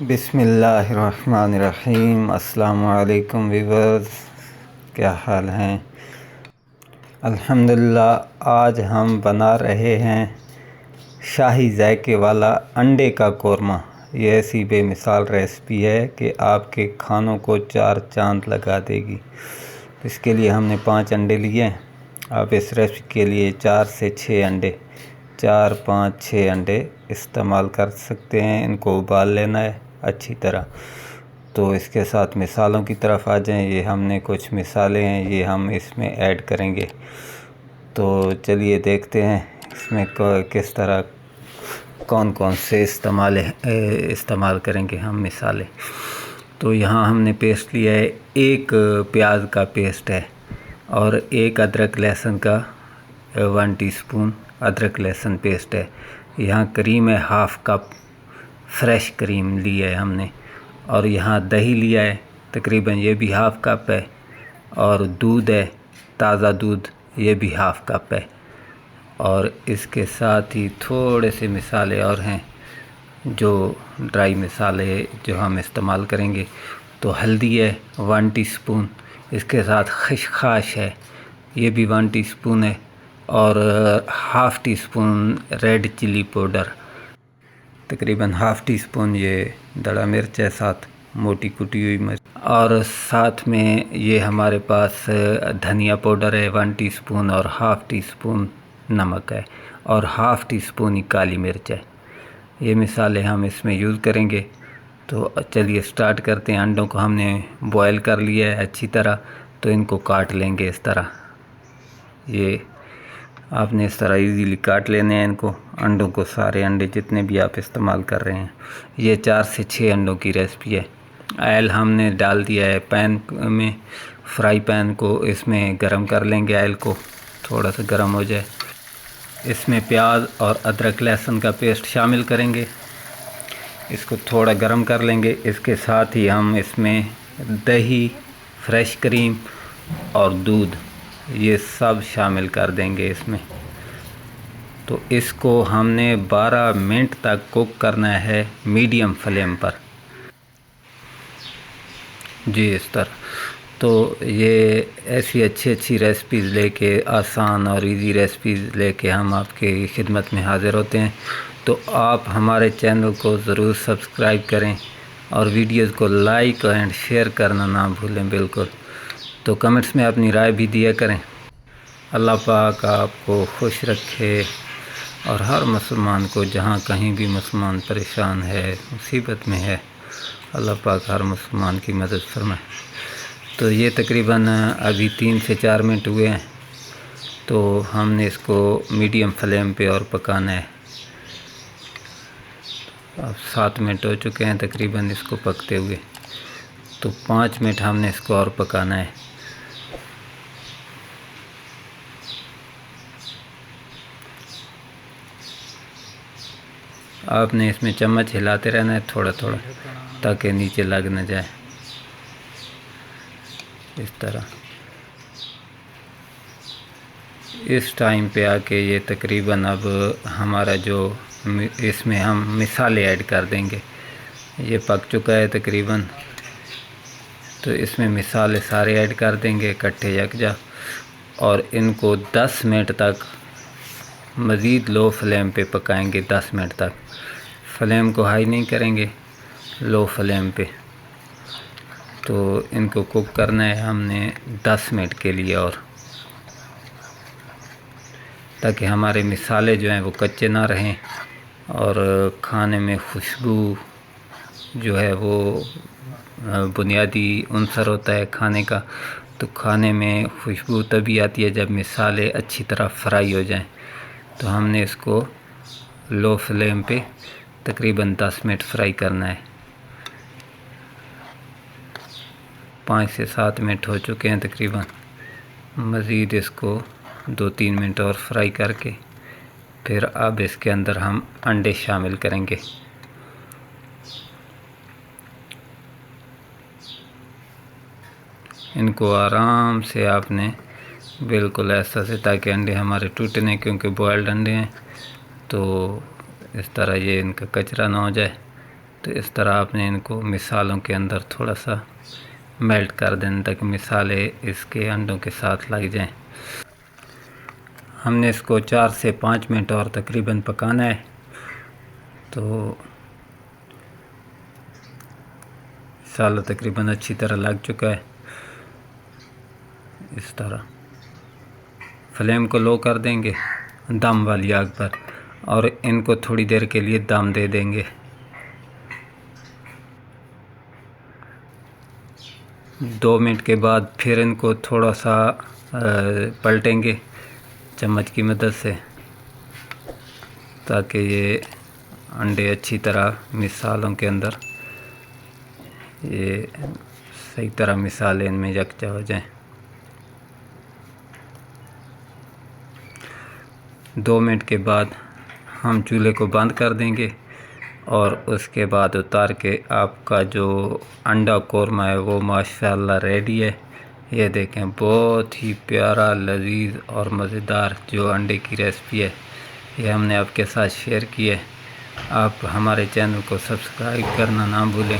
बिस्मिल्लाहिर्रहमानिर्रहीम। अस्सलामु अलैकुम व्यूअर्स, क्या हाल हैं? अल्हम्दुलिल्लाह। आज हम बना रहे हैं शाही जायके वाला अंडे का कोरमा। ये ऐसी बेमिसाल रेसिपी है कि आपके खानों को चार चांद लगा देगी। इसके लिए हमने 5 अंडे लिए हैं। आप इस रेसिपी के लिए 4 से 6 अंडे 4, 5, 6 अंडे इस्तेमाल कर सकते हैं। इनको उबाल लेना है अच्छी तरह। तो इसके साथ मिसालों की तरफ आ जाएं। ये हमने कुछ मिसालें हैं, ये हम इसमें ऐड करेंगे। तो चलिए देखते हैं इसमें किस तरह कौन कौन से इस्तेमाल करेंगे हम मिसालें। तो यहाँ हमने पेस्ट लिया है, 1 प्याज का पेस्ट है और 1 अदरक लहसुन का 1 टीस्पून अदरक लहसुन पेस्ट है। यहाँ क्रीम है, हाफ़ कप फ्रेश क्रीम ली है हमने। और यहाँ दही लिया है, तकरीबन ये भी हाफ़ कप है। और दूध है, ताज़ा दूध, ये भी हाफ़ कप है। और इसके साथ ही थोड़े से मिसाले और हैं, जो ड्राई मिसाले जो हम इस्तेमाल करेंगे। तो हल्दी है 1 टीस्पून, इसके साथ खसखस है, ये भी 1 टीस्पून है। और half teaspoon red chilli powder, तकरीबन हाफ़ टीस्पून ये दड़ा मिर्च है, साथ मोटी कुटी हुई मिर्च। और साथ में ये हमारे पास धनिया पाउडर है 1 टीस्पून और हाफ़ टीस्पून नमक है और हाफ़ टीस्पून ही काली मिर्च है। ये मिसालें हम इसमें यूज़ करेंगे। तो चलिए स्टार्ट करते हैं। अंडों को हमने बॉयल कर लिया है अच्छी तरह, तो इनको काट लेंगे इस तरह। ये आपने इस तरह इजीली काट लेने हैं इनको, अंडों को, सारे अंडे जितने भी आप इस्तेमाल कर रहे हैं। ये 4 से 6 अंडों की रेसिपी है। ऑयल हमने डाल दिया है पैन में, फ्राई पैन को इसमें गरम कर लेंगे। ऑयल को थोड़ा सा गरम हो जाए, इसमें प्याज और अदरक लहसुन का पेस्ट शामिल करेंगे। इसको थोड़ा गरम कर लेंगे। इसके साथ ही हम इसमें दही, फ्रेश क्रीम और दूध, ये सब शामिल कर देंगे इसमें। तो इसको हमने 12 मिनट तक कुक करना है मीडियम फ्लेम पर जी, इस तरह। तो ये ऐसी अच्छी रेसिपीज़ लेके, आसान और इजी रेसिपीज़ लेके हम आपके खिदमत में हाज़िर होते हैं। तो आप हमारे चैनल को ज़रूर सब्सक्राइब करें और वीडियोज़ को लाइक एंड शेयर करना ना भूलें बिल्कुल। तो कमेंट्स में अपनी राय भी दिया करें। अल्लाह पाक आपको खुश रखे और हर मुसलमान को, जहाँ कहीं भी मुसलमान परेशान है, मुसीबत में है, अल्लाह पाक हर मुसलमान की मदद फरमाए। तो ये तकरीबन अभी 3 से 4 मिनट हुए हैं। तो हमने इसको मीडियम फ्लेम पे और पकाना है। अब 7 मिनट हो चुके हैं तकरीबन इसको पकते हुए। तो 5 मिनट हमने इसको और पकाना है। आपने इसमें चम्मच हिलाते रहना है थोड़ा थोड़ा, ताकि नीचे लग न जाए, इस तरह। इस टाइम पे आके ये तकरीबन अब हमारा जो इसमें हम मिसाले ऐड कर देंगे, ये पक चुका है तकरीबन। तो इसमें मिसाले सारे ऐड कर देंगे इकट्ठे यकजा, और इनको 10 मिनट तक मज़ीद लो फ्लेम पे पकाएंगे। 10 मिनट तक फ्लेम को हाई नहीं करेंगे, लो फ्लेम पे। तो इनको कुक करना है हमने 10 मिनट के लिए, और ताकि हमारे मिसाले जो हैं वो कच्चे ना रहें और खाने में खुशबू जो है वो बुनियादी उनसर होता है खाने का। तो खाने में खुशबू तभी आती है जब मिसाले अच्छी तरह फ्राई हो जाएं। तो हमने इसको लो फ्लेम पे तकरीबन 10 मिनट फ्राई करना है। 5 से 7 मिनट हो चुके हैं तकरीबन। मज़ीद इसको 2-3 मिनट और फ्राई करके फिर अब इसके अंदर हम अंडे शामिल करेंगे। इनको आराम से आपने बिल्कुल ऐसा से, ताकि अंडे हमारे टूटे नहीं, क्योंकि बॉयल्ड अंडे हैं। तो इस तरह ये इनका कचरा ना हो जाए। तो इस तरह आपने इनको मिसालों के अंदर थोड़ा सा मेल्ट कर देना ताकि मिसालें इसके अंडों के साथ लग जाएं। हमने इसको 4 से 5 मिनट और तकरीबन पकाना है। तो मसाला तकरीबन अच्छी तरह लग चुका है। इस तरह फ्लेम को लो कर देंगे दम वाली आग पर और इनको थोड़ी देर के लिए दम दे देंगे। 2 मिनट के बाद फिर इनको थोड़ा सा पलटेंगे चम्मच की मदद से ताकि ये अंडे अच्छी तरह मिसालों के अंदर ये सही तरह मिसालें इनमें यकजा हो जाएं। 2 मिनट के बाद हम चूल्हे को बंद कर देंगे और उसके बाद उतार के आपका जो अंडा कोरमा है वो माशाल्लाह रेडी है। ये देखें बहुत ही प्यारा लजीज और मज़ेदार जो अंडे की रेसिपी है ये हमने आपके साथ शेयर की है। आप हमारे चैनल को सब्सक्राइब करना ना भूलें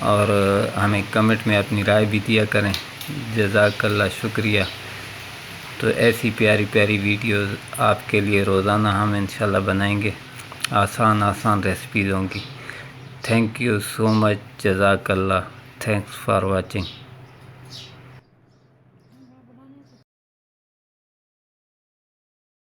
और हमें कमेंट में अपनी राय भी दिया करें। जज़ाकल्लाह, शुक्रिया। तो ऐसी प्यारी प्यारी वीडियोस आपके लिए रोज़ाना हम इंशाल्लाह बनाएंगे। आसान रेसिपीज़ होंगी। थैंक यू सो मच, जज़ाकल्लाह, थैंक्स फॉर वाचिंग।